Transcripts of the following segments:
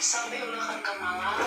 Sampai ulah kan malah.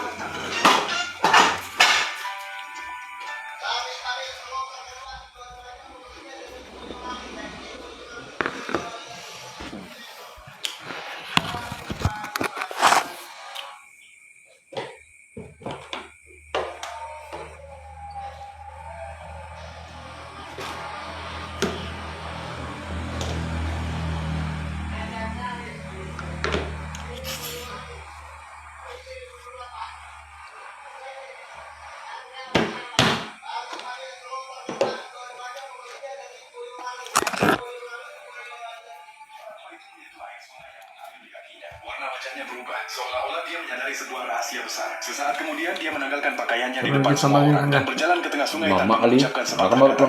Warna wajahnya berubah, seolah-olah dia menyadari sebuah rahasia besar. Sesaat kemudian dia menanggalkan pakaiannya di depan semua orang dan berjalan ke tengah sungai tanpa mengucapkan sepatah kata.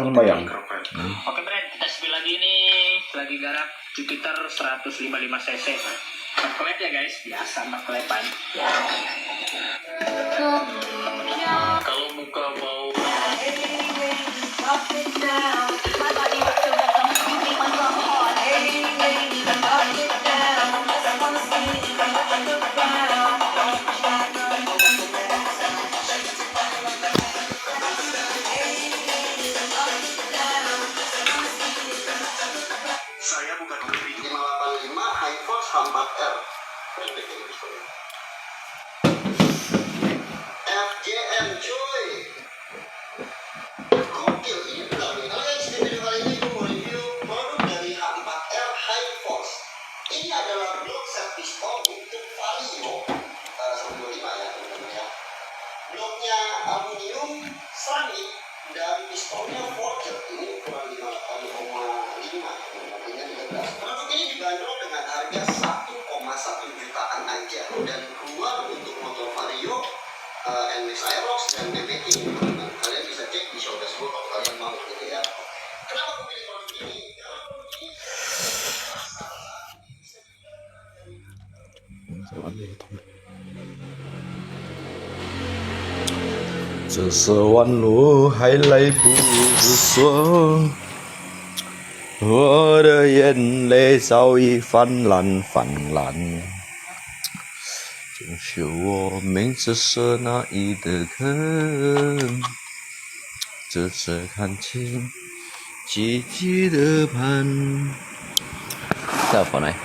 Oke Bren, kita spill lagi nih. Lagi garap Jupiter 155 cc. Maklep ya guys, biasa maklepan. Kalau buka bau Saya bukan mobil 585 High Force H4R FJM cuy, gokil ini benar nih. Kalian di video kali ini gue mau review produk dari H4R High Force. Ini adalah blok set pistol untuk Vario 125 ya teman-teman ya. Bloknya aluminium ceramic dan pistolnya forged. Ini ukuran 5,5 artinya 13. Produk ini dibanderol dengan harga 1,1 jutaan aja dan keluar untuk motor Vario, NMAX Aerox dan MX ini teman-teman. Kalian bisa cek di showcase gue kalau kalian mau gitu ya. Kenapa gue pilih produk ini? Karena produk ini这10万路还来不说，我的眼泪早已泛滥泛滥，就是我没只是那一的坑，只是看清奇迹的盼。再放来。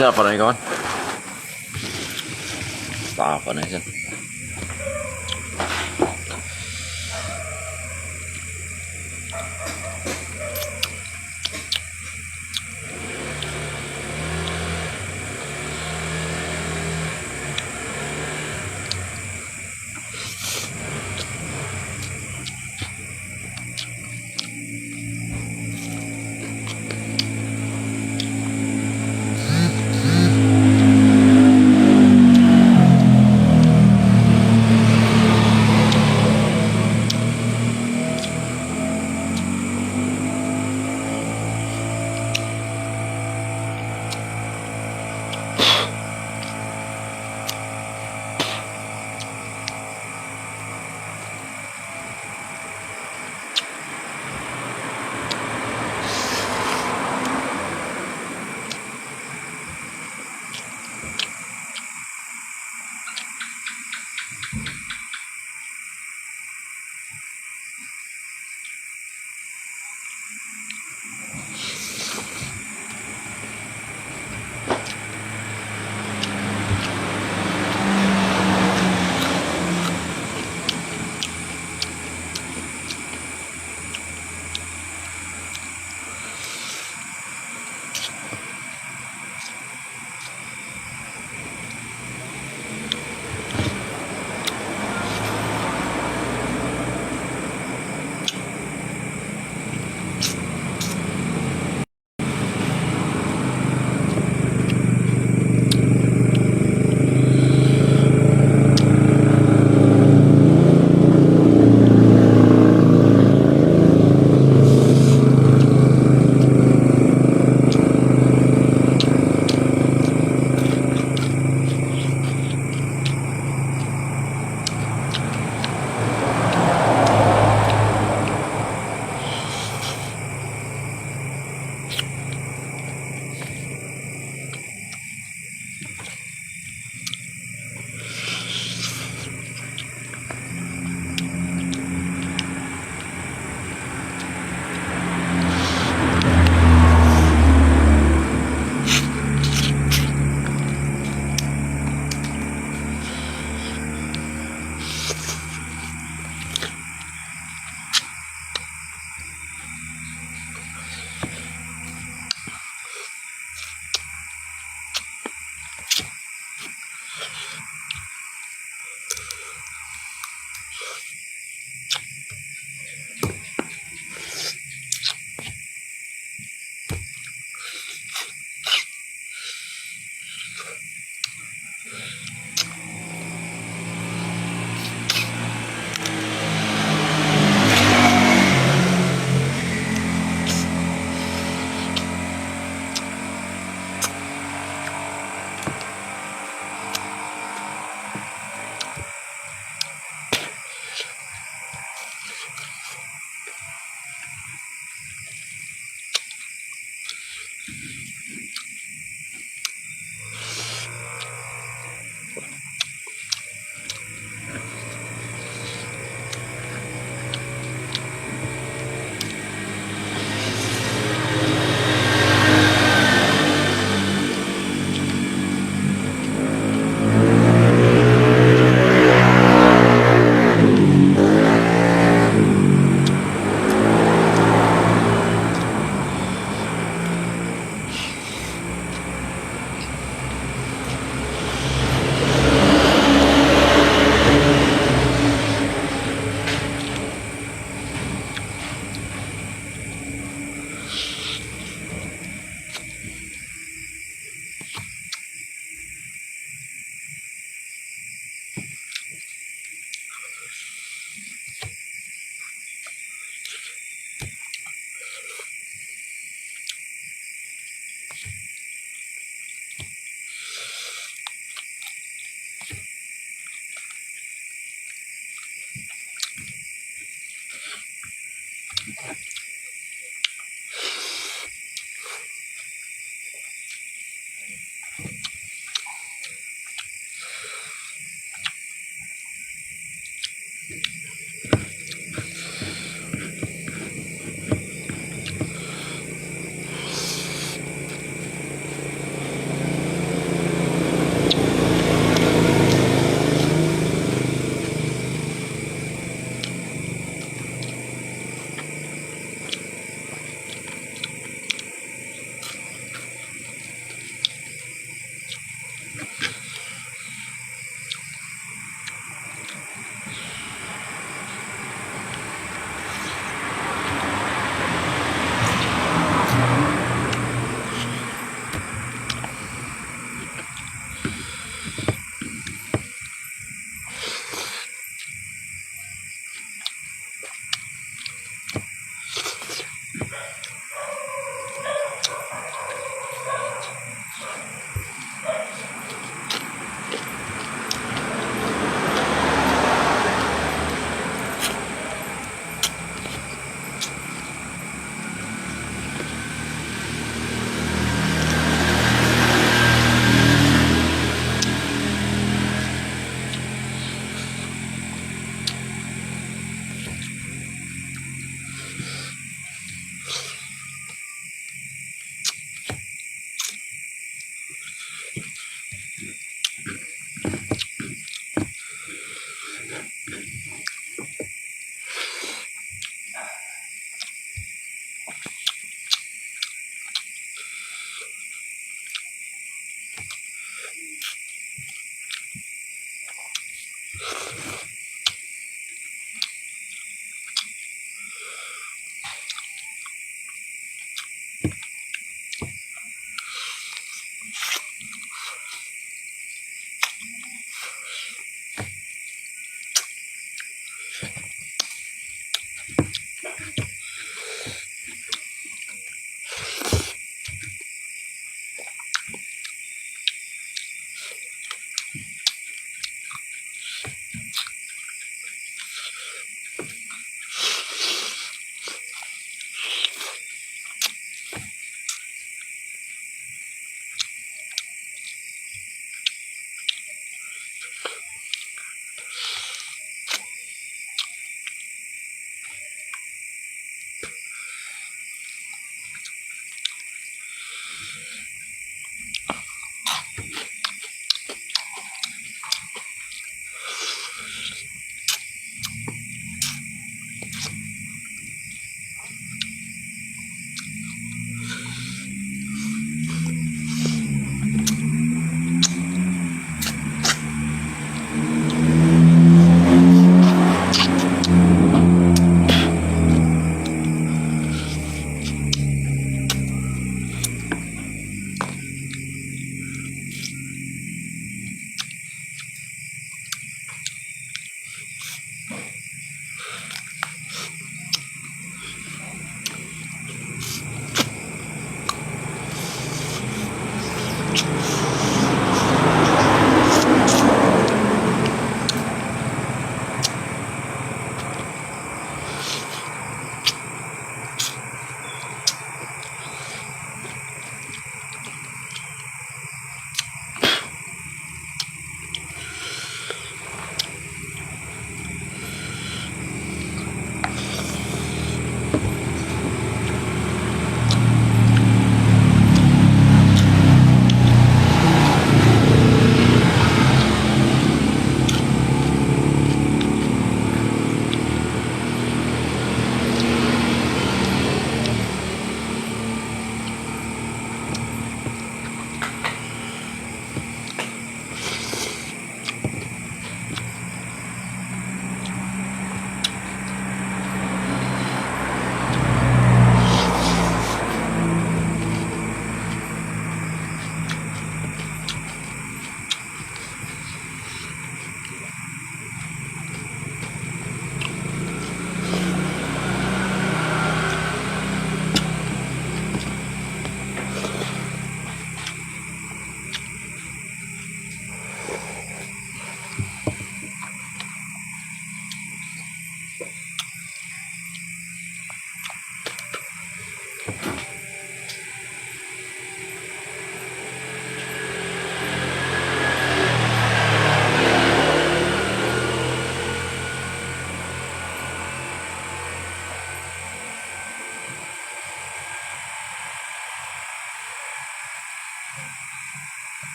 Siapa nih kawan? Apa nih kan?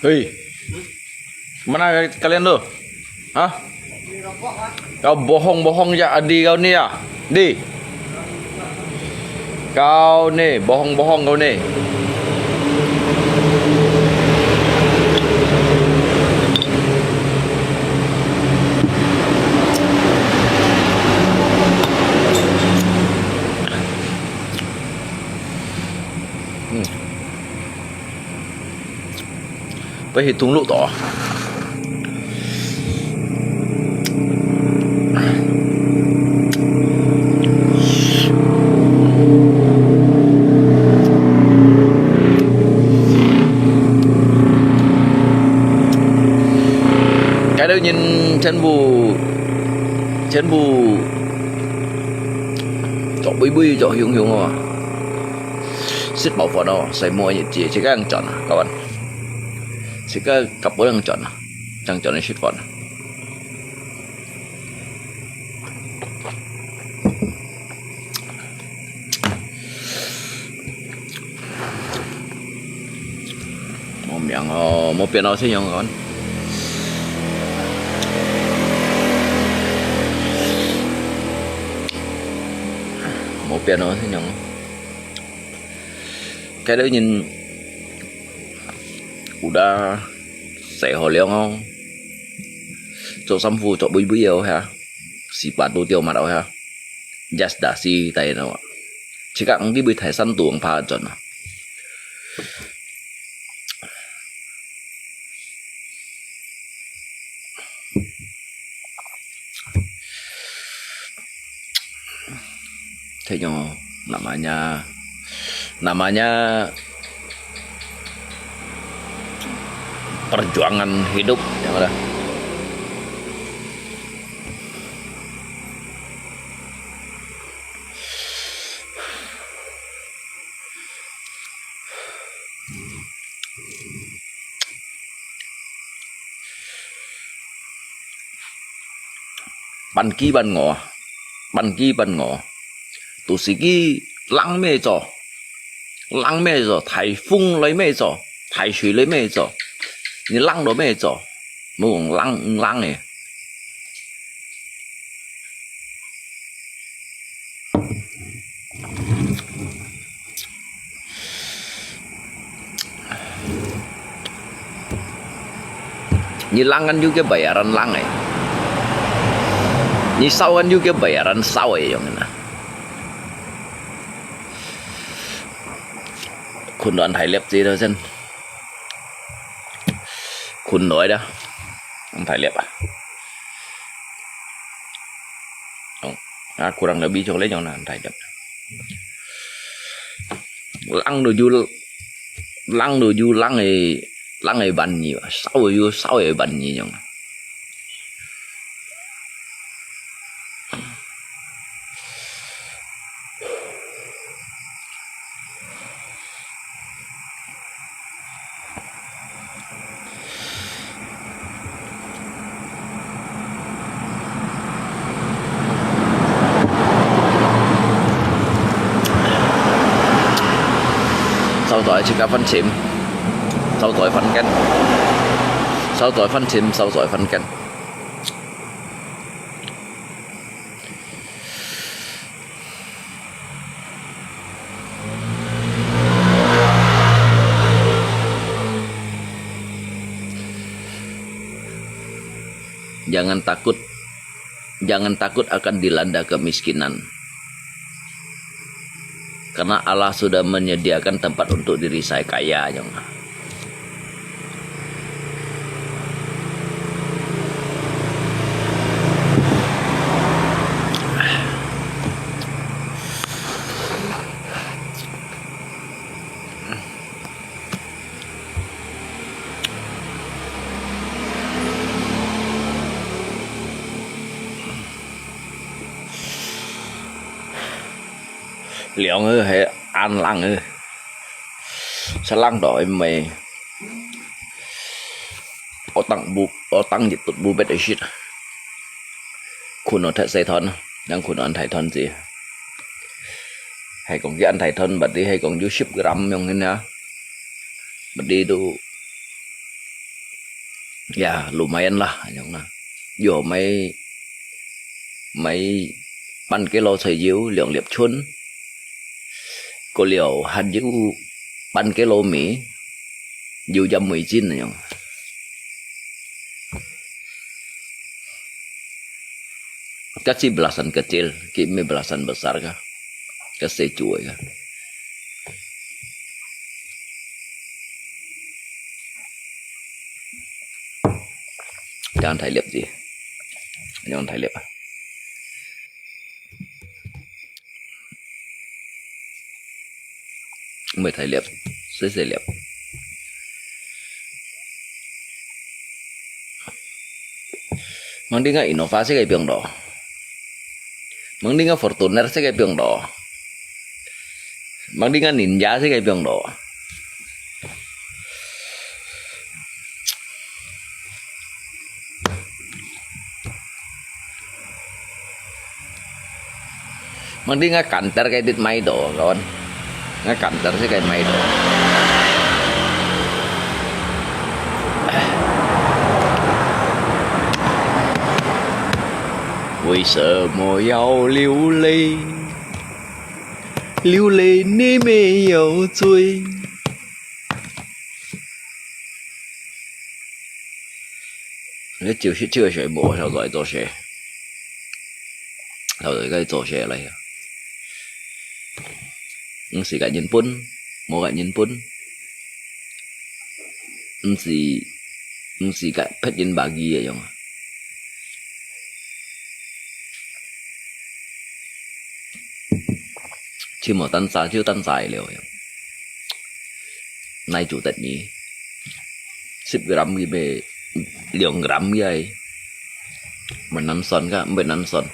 Hei, mana kalian tuh? Hah? Kau bohong-bohong ya Adi kau nih ya? Di? Kau nih, bohong-bohong kau nih. Phải hitung lúc tỏ. Cái đó nhìn trên bù chỗ bui chỗ hiung à. Xích bảo phở đó xây mua nhiệt chỉ cái ăn chọn các bạn. Chỉ cái cặp bữa ăn chọn chẳng chọn xích phở. Một biển nó sẽ nhông con. Một biển nó sẽ nhông. Cái đó nhìn udah sẽ hồ liang không? Chỗ xăm phù chỗ bui yêu ha. Si batu tiêu mặt đâu ha. Just đã si tay nào. Chỉ cả cái bui thái săn tuồng pha chọn. Kayaknya namanya perjuangan hidup ya udah. Ban ký ban ngõ都是个浪咩做，台风来咩做，台水来咩做，你浪到咩做，冇講浪嘅。你浪kan juga bayaran lang eh. Ni saw kan juga bayaran saw eh yang mana.คุณđoán thấy liệp gì đâu dân?คุณnói đó. Không thấy liệp à? Không. Kurang lebih cho lấy cho nào thấy liệp. Lăng ấy bắn nhiều, sáu ấy bắn nhiều. Sau rồi chỉ có phân chìm, sau rồi phân cân, sau rồi phân chìm, sau rồi phân cân. Jangan takut akan dilanda kemiskinan. Karena Allah sudah menyediakan tempat untuk diri saya kaya, jangan. Liệu ngư hay ăn lăng ngư sẽ lăng đổi mày ở tăng dịch tụt bu bết ấy shit.คุณnó thật say thân đangคุณăn thải thân gì hay còn cái ăn thải thân bật đi hay còn vô ship gram yang ini ya bật đi tu ya lumayan lah yang na vô mấy ban cái lô sợi diếu lượng liệp chuôn có liệu hình như ban cái lô Mỹ dù cho 19 này không kasih belasan kecil kimi belasan besar kah kasih cuy kah jangan thay liệp gì jangan thay liệp à mới thay liệp sẽ liệp mang đi ngay Innova sẽ cái biếng đỏ mang đi ngay Fortuner sẽ cái biếng đỏ mang đi ngay Ninja sẽ cái biếng đỏ mang đi ngay Canter cái đít máy đỏ kawan ngay Canter sẽ cái máy đỏ vì sợ mồ yêu lưu lê ni mê yêu chuối cái chiều chưa学模sau rồi做学sau rồi cái做学嚟唔是個日本冇個日本唔是個拍人白衣嘅樣chứ mà tan xa chứ tan dài liệu nay chủ tịch nhỉ 10 gram gì về lượng gram gì ấy mình ăn son cả mình ăn son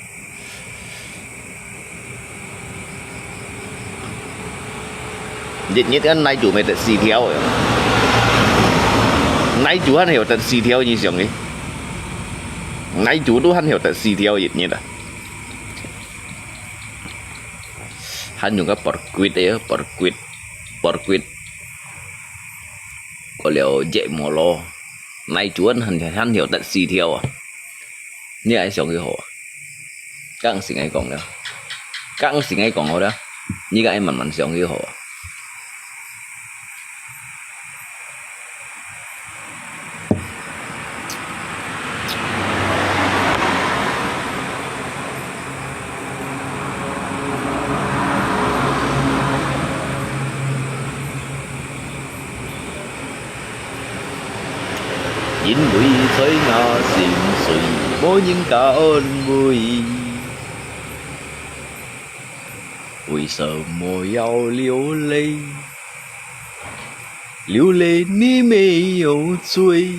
dịch nhất cái nay chủ mày tận xì theo rồi nay chủ hắn hiểu tận xì theo như xong ấy nay chủ都hắn hiểu tận xì theo dịch nhất à hắn dùng cái porquit đấy porquit có liệu dễ mồ lo nay chú hắn hiểu tận xì theo à như ai sống cái hộ các anh xin ngay còn đó các anh xin ngay còn hộ đó như cái anh mình sống cái hộ因為水雅善誰無應感會為什麼要流淚流淚你沒有罪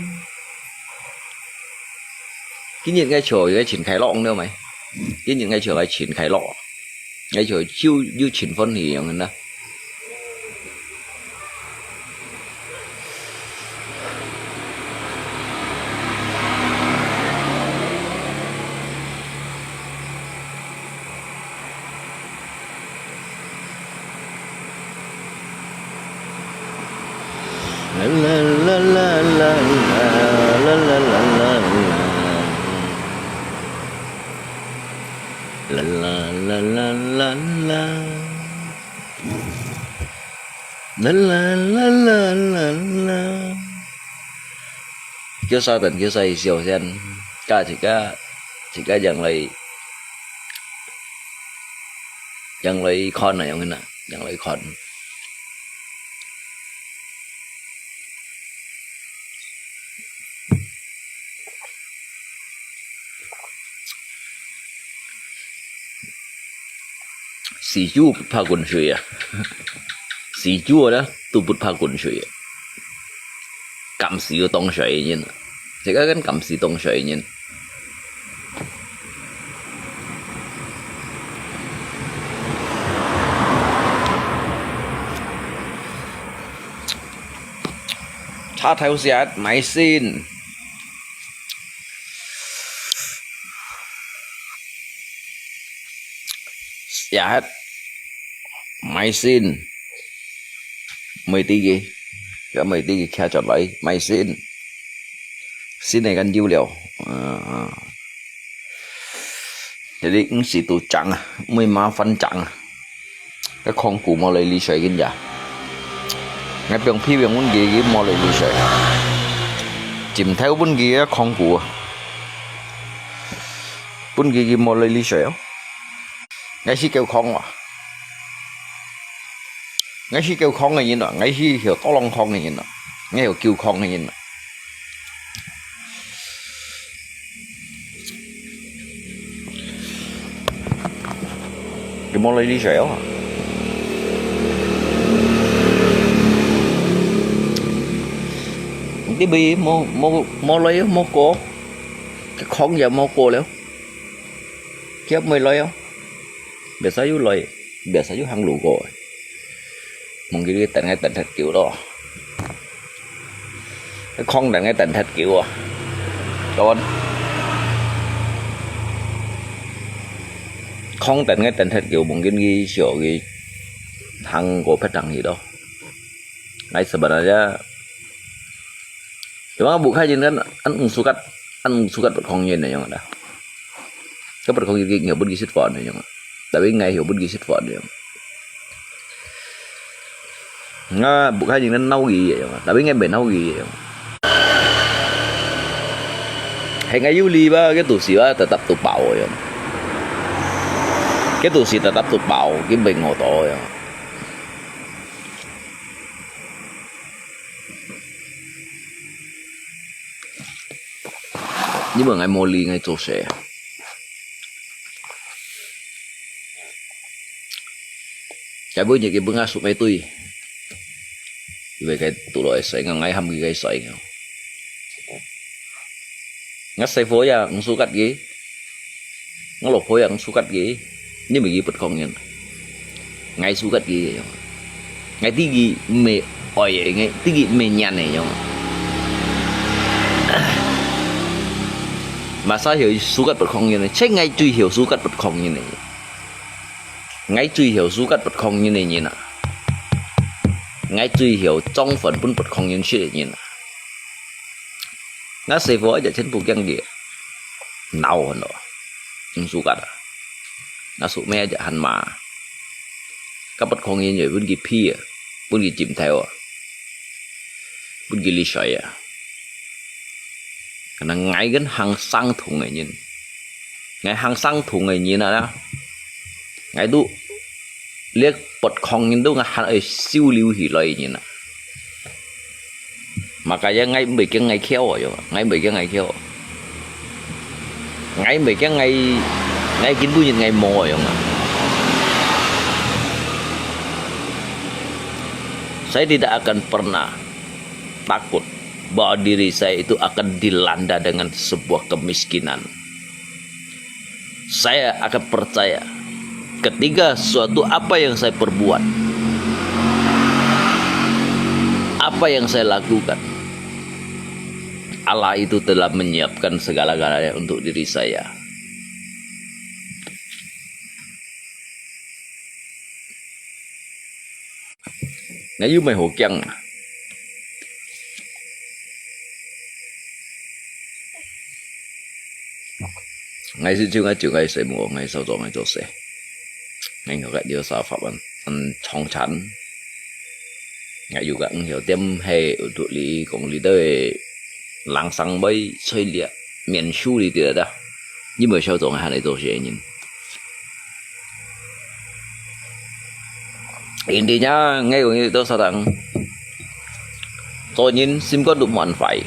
cái nhìn ngay trời cái triển khai lọ nữa mày cái nhìn ngay trời cái triển khai lọ ngay trời chiêu như triển phân thì người ta la la la la la la la la la la la la la la la la la la kêu sao tận kêu say siêu sen ca chỉ ca chẳng lấy con này không nè chẳng lấy con xì chú bút pha quần suy à xì chú đó tu bút pha quần suy cầm xì tông suy nhìn chỉ có cái cầm xì tông suy nhìn cha theo xe máy xin hết máy xin mấy tí gì cái mấy tí gì khe chọn lấy máy xin này gần dữ liệu thì đi cũng xì tụ trắng mới má phân trắng cái con cụ mà lấy ly sấy cái gì ngay bên phía bên bên kia cái mà lấy ly sấy chìm theo bên kia con cụ bên kia cái mà lấy ly sấy ngay khi kêu con à ngay khi kêu con này như nào ngay khi hiểu to lòng con này như nào ngay hiểu kêu con này như nào cái món lấy đi xẻo à cái bi mô lấy mô cô cái con giờ mô cô léo kéo mày lấy không để sao lấy để sao hàng lũ cô mong cái tận ngay tận thật kiểu đó cái con tận ngay tận thật kiểu à con không tận ngay tận thật kiểu mong cái sửa cái thằng của phát trăng gì đâu ngay sebenarnya cuma bukan kan an sukat berkong yin ya ada cái berkong yin hiểu bất kỳ sít phòn này nhưng tại vì ngay hiểu bất kỳ sít phòn này nga bukan yin nó nâu gì vậy tại vì ngay bể nâu gì vậy hay ngay Yuli ba cái tủ xì ba tetap tủ bảo rồi cái tủ xì tetap tủ bảo cái bình hồ to rồi nhưng mà ngày Molly ngày chỗ sẽ cái bữa như cái bữa ngã sụp mấy tui về cái tụ đội sấy ngày 20 cái sấy ngắt sấy phối à ngắt số cắt ghế ngắt lột phối à ngắt số cắt ghế nhưng mà ghi bật không nhận ngày số cắt ghế ngày tí ghi mẹ ỏi vậy ngày tí ghi mẹ nhàn này nhau mà sao hiểu số cắt bật không như này chắc ngay truy hiểu số cắt bật không như này ngay truy hiểu số cắt bật không như này như nào ngay truy hiểu trong phần bún bật không như thế như nào nó xây vỡ ở trên vùng chân địa nào hơn nữa nhưng số cắt nó số mẹ ở hành mà các bật không như vậy bún gì pia bún gì chìm theo bún gì ly sợi à nó ngay gần hàng sang thùng này nhìn ngay hàng sang thùng này nhìn nào đó ngay tu liếc bật không nhìn đâu ngay hàng ấy siêu lưu hỉ lợi nhìn nào mà cái ngay mấy cái ngay khéo rồi ngay mấy cái ngay khéo ngay mấy cái ngay kín bui nhìn ngay mò rồi mà saya tidak akan pernah takut bahwa diri saya itu akan dilanda dengan sebuah kemiskinan. Saya akan percaya ketika suatu apa yang saya perbuat, apa yang saya lakukan, Allah itu telah menyiapkan segala-galanya untuk diri saya. Ngay dưới mày hồ chăng ngay trước ngay sẽ mua ngay sau đó ngay chỗ sẽ ngay ngược lại điều sao pháp ăn trong chắn ngay juga hiểu tem hay tụ lý cũng lý tới lăng sang bay chơi liệt miền su đi được đó nhưng mà sau đó ngay này chỗ sẽ nhìn intinya ngay của itu sekarang tôi nhìn sim có đủ món phải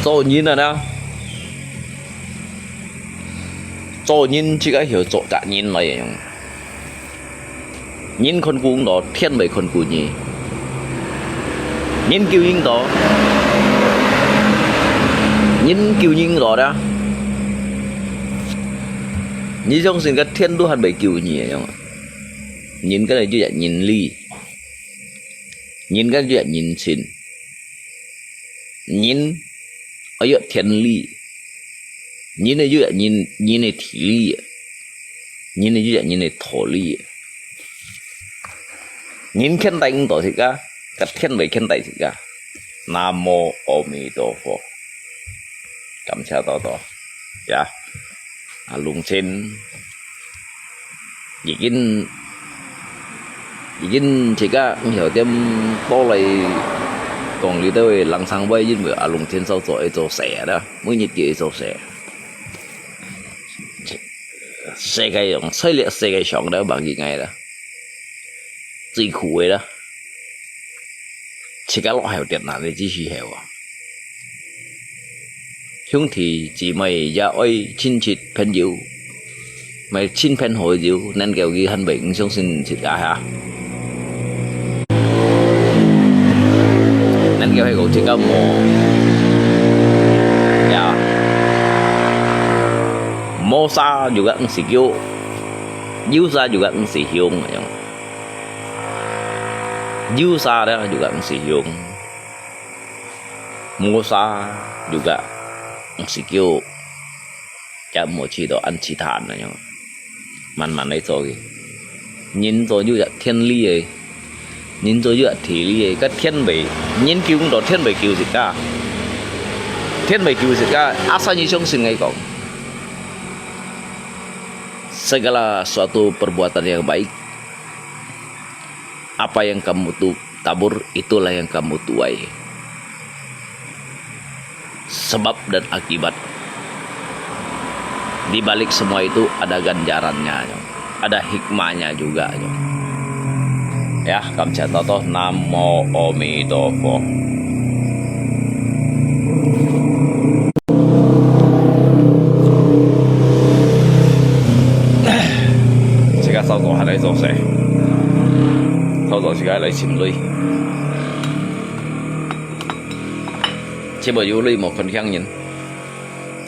tôi nhìn là nào tôi nhìn chỉ có hiểu chỗ cả nhìn này nhìn con cuồng đó thiên mấy con cuồng nhỉ nhìn kiều nhìn đó nhìn kiều nhìn đó đó nhìn trong sinh cái thiên đô hạt bảy kiều nhỉ nhìn cái này chứ là nhìn ly nhìn cái chứ là nhìn xin nhìn ở giữa thiên ly nhìn này chứ là nhìn này thị ly nhìn này chứ là nhìn này thổ ly nhìn khen tay tổ thì cả cái thiên bảy khen tay thì cả Nam mô A Di Đà Phật cảm ơn to to dạ Alung trên Jikin jika hiểu thêm bao lại còn lý tới lăng sang bay nhưng mà Alung trên sau rồi cho xe đó mới nhiệt địa cho xe cái dùng xây liệt xe cái chọn đó bằng gì ngày đó最苦的chỉ cái loại hiểu tiền nào để chỉ hiểu à兄弟姊妹gia ơi親切朋友咪親朋好友能夠佢很平相信自己嚇能夠係個自己冇ya Mosa juga mesti kyo Yusa juga mesti hiung Yusa đó juga mesti hiung Mosa juga mesti kyo chả một chỉ đó ăn chỉ thản này nhá man đấy rồi nhìn rồi như là thiên lý ấy nhìn rồi như là thị lý ấy các thiên bể nghiên cứu đó thiên bể cứu gì cả asal như trong sinh ngày còn segala suatu perbuatan yang baik apa yang kamu tabur itulah yang kamu tuai sebab dan akibat di balik semua itu ada ganjarannya ada hikmahnya juga ya kamcha toto namo omidofo Сега收咗係嚟做嘢，收咗自己嚟潛水，只冇要你冇คน香人，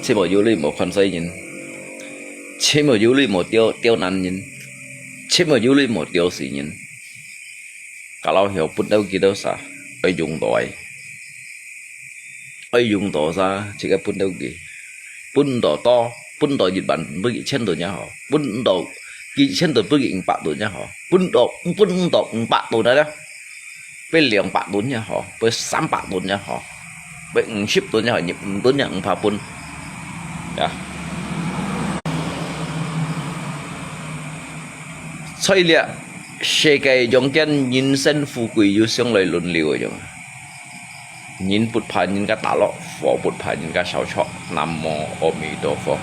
只冇要你冇คน西人，只冇要你冇刁難人，只冇要你冇刁事人。Kalau hiểu pun đâu kia đâu sa, ai dùng đòi ra chỉ cái pun đâu kia, pun đòi to, pun đòi Nhật Bản với trên đồ nhà họ, pun đòi cái trên đồ với cái bạc đồ nhà họ, pun đòi bạc đồ đó đó, với liền bạc đồ nhà họ, với 3 bạc đồ nhà họ, với 10 đồ nhà họ nhập đồ nhà ông phá pun, ya.所以咧，世界中間人生富貴要相來輪流嘅啫。人不怕人家打落，佛不怕人家燒錯。南無阿彌陀佛。